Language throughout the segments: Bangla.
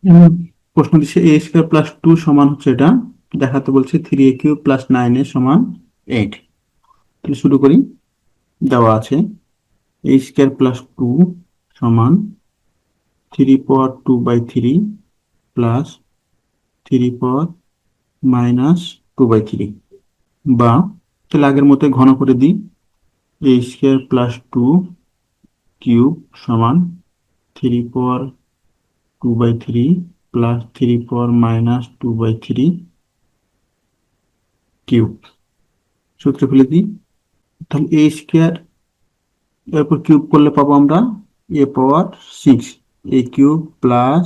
এবং প্রশ্ন দিচ্ছে এ স্কোয়ার প্লাস টু সমান হচ্ছে এটা দেখাতে বলছে 3a³ প্লাস 9a সমান 8। তাহলে শুরু করি। দেওয়া আছে এ স্কোয়ার প্লাস টু সমান 3 পাওয়ার 2/3 প্লাস 3 পাওয়ার -2/3, বা তাহলে আগের মতো ঘন করে দিই। এ স্কোয়ার প্লাস টু কিউব সমান 3 পাওয়ার 2/3 প্লাস 3 পাওয়ার -2/3 কিউব। সূত্র ফেলে দিই। তাহলে এ স্কোয়ার এরপর কিউব করলে পাবো আমরা a⁻6 a³ প্লাস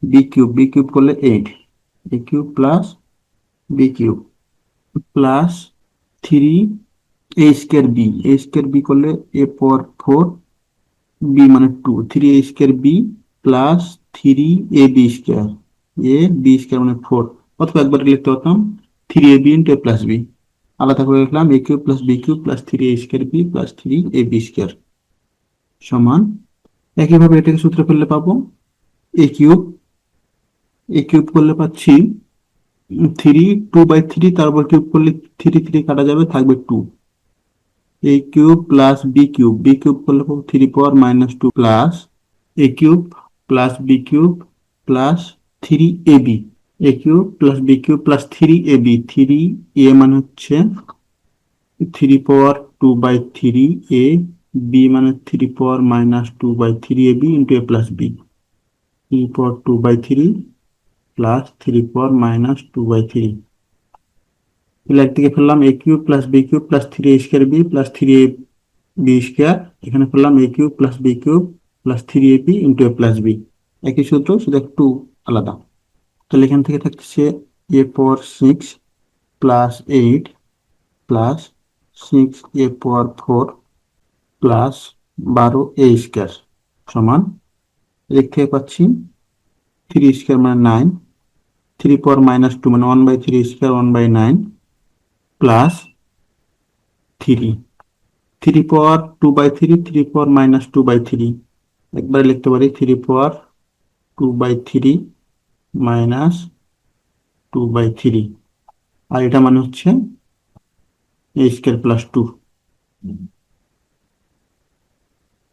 b³ করলে 8 a³ plus b³ plus 3 a² b করলে a⁴ b মানে 2 3a² b plus 3ab², a b² মানে 4, অথবা একবার লিখতে পারতাম 3ab into a plus b। আলাদা করে লিখলাম a³ plus b³ plus 3a² b plus 3ab² সমান। একইভাবে এটাকে সূত্র ফেললে পাবো a³ করলে পাচ্ছি 2/3, তারপর কিউব করলে 3 কাটা যাবে, থাকবে 2। a³ প্লাস b³ করলে পাবো 3 পাওয়ার -2 plus a³ plus b³ plus 3ab a³ plus b³ plus 3ab 3a মানে হচ্ছে 3 পাওয়ার 2/3 a, b মানে 3 পাওয়ার -2/3ab into a plus b, 3 power 2/3 plus 3 power -2/3। তাহলে একদিকে ফেললাম a³ plus b³ plus 3a² b plus 3ab², এখানে ফেললাম a³ plus b³ plus 3ab into a plus b। একই সূত্র, শুধু একটু আলাদা। তাহলে এখান থেকে থাকছে a⁴ 6 plus 8 plus 6a⁴ plus 12a² সমান, এদিক থেকে পাচ্ছি 3² মানে 9, 3 পাওয়ার -2 মানে 1/3² 1/9 প্লাস 3 3 পাওয়ার 2/3 একবারে লিখতে পারি 3 পাওয়ার 2/3 -2/3, আর এটা মানে হচ্ছে a² প্লাস 2,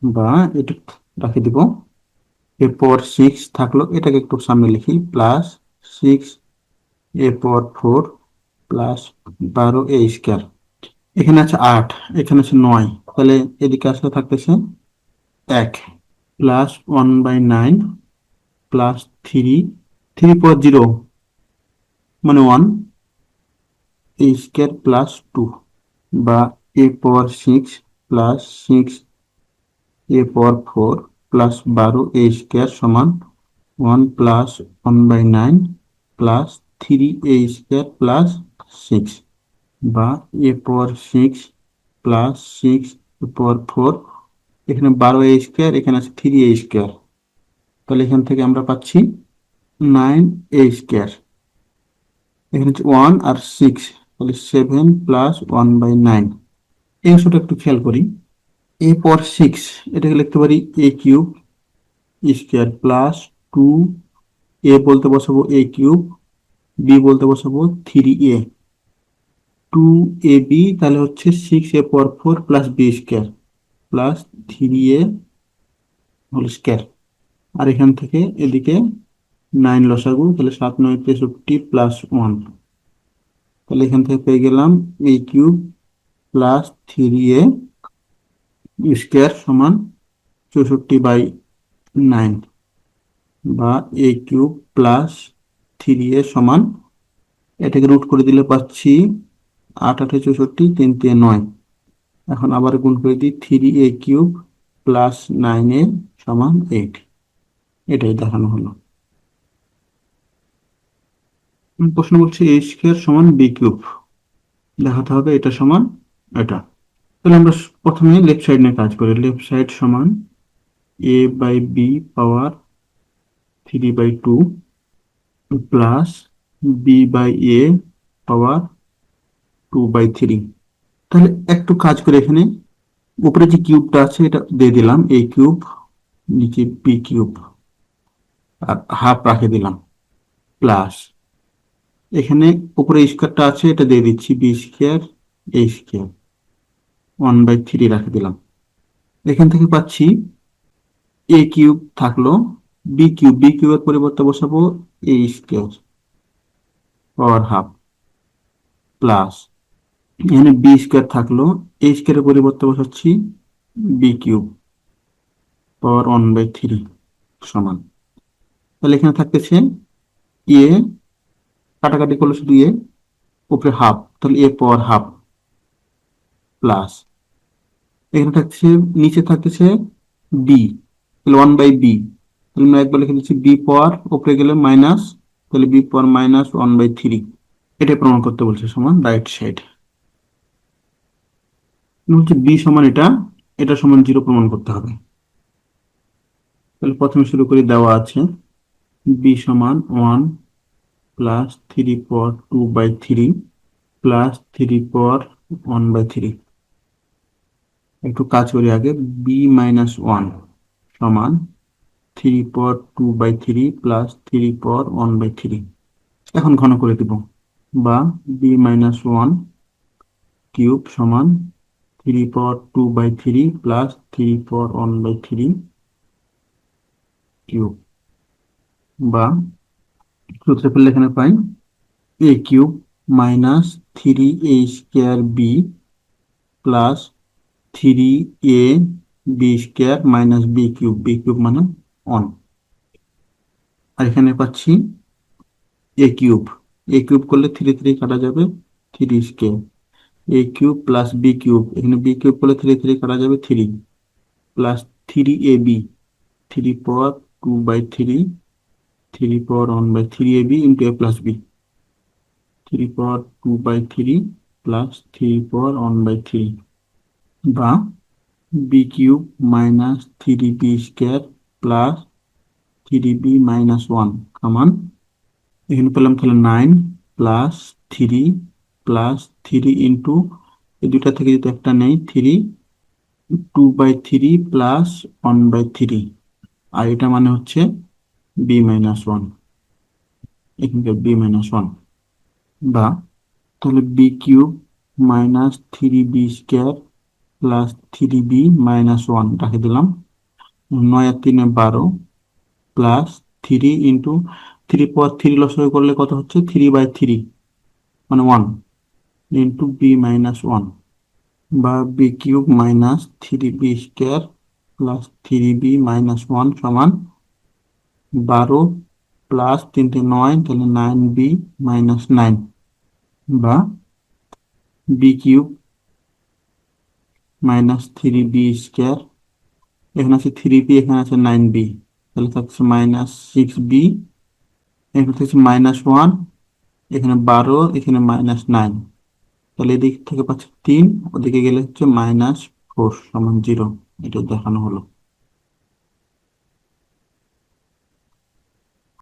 বা এটা রাখি দিব। a⁴ 6 থাকলো, এটাকে একটু সামনে লিখি, প্লাস 6a⁴ প্লাস 12a²। এখানে আছে 8, এখানে আছে 9, তাহলে এদিকে আসলে থাকতেছে 1 প্লাস 1/9 প্লাস 3 পাওয়ার 0 মানে 1 a² প্লাস 2, বা a⁴ 6 plus 6a⁴ plus 12a² সমান 1 প্লাস 1/9 প্লাস 3a² প্লাস 6, বা a⁴ 6 প্লাস 6a⁴, এখানে 12a², এখানে আছে 3a², তাহলে এখান থেকে আমরা পাচ্ছি 9a²। এখানে হচ্ছে 1 আর 6, তাহলে 7 প্লাস 1/9। এই অংশটা একটু খেয়াল করি। a⁴ 6 এটাকে লিখতে পারি a³ প্লাস 2, a বলতে বসাবো a³, b বলতে বসাবো 3a 2ab, তাহলে হচ্ছে 6a⁴ plus b² plus 3a whole square. আর এখান থেকে এদিকে 9 লসাগু, তাহলে 7 9 63 প্লাস 1, তাহলে এখান থেকে পেয়ে গেলাম a³ প্লাস 3a² সমান 64/9, বা a³ প্লাস 3a সমান, এটাকে রুট করে দিলে পাচ্ছি 8 8 64 3 3 9। এখন আবার গুণ করে দিই, 3a³ প্লাস 9a সমান 8। এটাই দেখানো হলো। প্রশ্ন বলছে a² সমান b³ দেখাতে হবে, এটা সমান এটা। তাহলে আমরা প্রথমে লেফট সাইড নিয়ে কাজ করি। লেফট সাইড সমান a/b পাওয়ার 3/2 প্লাস b/a পাওয়ার 2/3। তাহলে একটু কাজ করে এখানে উপরে যে কিউবটা আছে এটা দিয়ে দিলাম a³, নিচে b³, আর হাফ রাখে দিলাম, প্লাস এখানে উপরে স্কোয়ারটা আছে, এটা দিয়ে দিচ্ছি বি স্কোয়ার এ স্কোয়ার 1/3 রাখে দিলাম। এখান থেকে পাচ্ছি এ কিউব থাকলো, বি কিউবের পরিবর্তে বসাবো এ স্কোয়ার পাওয়ার হাফ, প্লাস এখানে বি স্কোয়ার থাকলো, এ স্কোয়ারের পরিবর্তে বসাচ্ছি বি কিউব পাওয়ার 1/3 সমান। তাহলে এখানে থাকতেছে এ, কাটাকাটি করলে শুধু এ, উপরে হাফ, তাহলে এ পাওয়ার হাফ, প্লাস এখানে থাকছে, নিচে থাকতেছে বি, তাহলে 1/b, তাহলে আমরা একবার লিখে দিচ্ছি বি পাওয়ার, উপরে গেলে মাইনাস, তাহলে বি পাওয়ার মাইনাস 1/3। এটা প্রমাণ করতে বলছে, সমান রাইট সাইড হচ্ছে বি সমান এটা, এটা সমান 0 প্রমাণ করতে হবে। তাহলে প্রথমে শুরু করি, দেওয়া আছে বি সমান 1 প্লাস 3 পাওয়ার 2/3 প্লাস 3 পাওয়ার 1/3। একটু কাজ করি আগে, বি মাইনাস 1 সমান 3 পাওয়ার 2/3 প্লাস 3 পাওয়ার 1/3। এখন ঘন করে দিব, বা বি মাইনাস 1 কিউব সমান 3 পাওয়ার 2/3 প্লাস 3 পাওয়ার 1/3 কিউব, বা সূত্রে ফেললে এখানে পাই A cube minus 3a² plus 3ab² minus B cube মানে 1। আর এখানে পাচ্ছি এ কিউব করলে 3 3 কাটা যাবে, 3 a cube plus b cube, এখানে বি কিউব করলে 3 3 কাটা যাবে, 3 plus 3ab, 3 power 2/3, 3 power 1/3ab into a plus b, 3 power 2/3 plus 3 power 1/3, বা b cube minus 3b² plus 3b minus 1 সমান, এখানে পেলাম তাহলে 9 প্লাস 3 প্লাস 3 ইন্টু, এই দুটা থেকে যদি একটা নেই 3, 2/3 প্লাস 1/3, আর এটা মানে হচ্ছে বি মাইনাস 1, এখানকার বি মাইনাস 1, বা তাহলে b cube minus 3b² plus 3b minus 1 রাখে দিলাম, 9 আর 3 12 প্লাস 3 ইন্টু 3 পাওয়ার 3 লসাগু করলে কত হচ্ছে, 3/3 মানে 1 ইন্টু বি মাইনাস 1, বা b cube minus 3b² plus 3b minus 1 সমান 12 প্লাস 3 9, তাহলে 9b মাইনাস 9, বা বি কিউব মাইনাস 3b², এখানে আছে 3b, এখানে আছে 9b, তাহলে থাকছে মাইনাস 6b, এখানে থাকছে মাইনাস 1, এখানে 12, এখানে মাইনাস 9, তাহলে এদিক থেকে পাচ্ছে 3, ওদিকে গেলে হচ্ছে -4 সমান 0, এটা দেখানো হলো।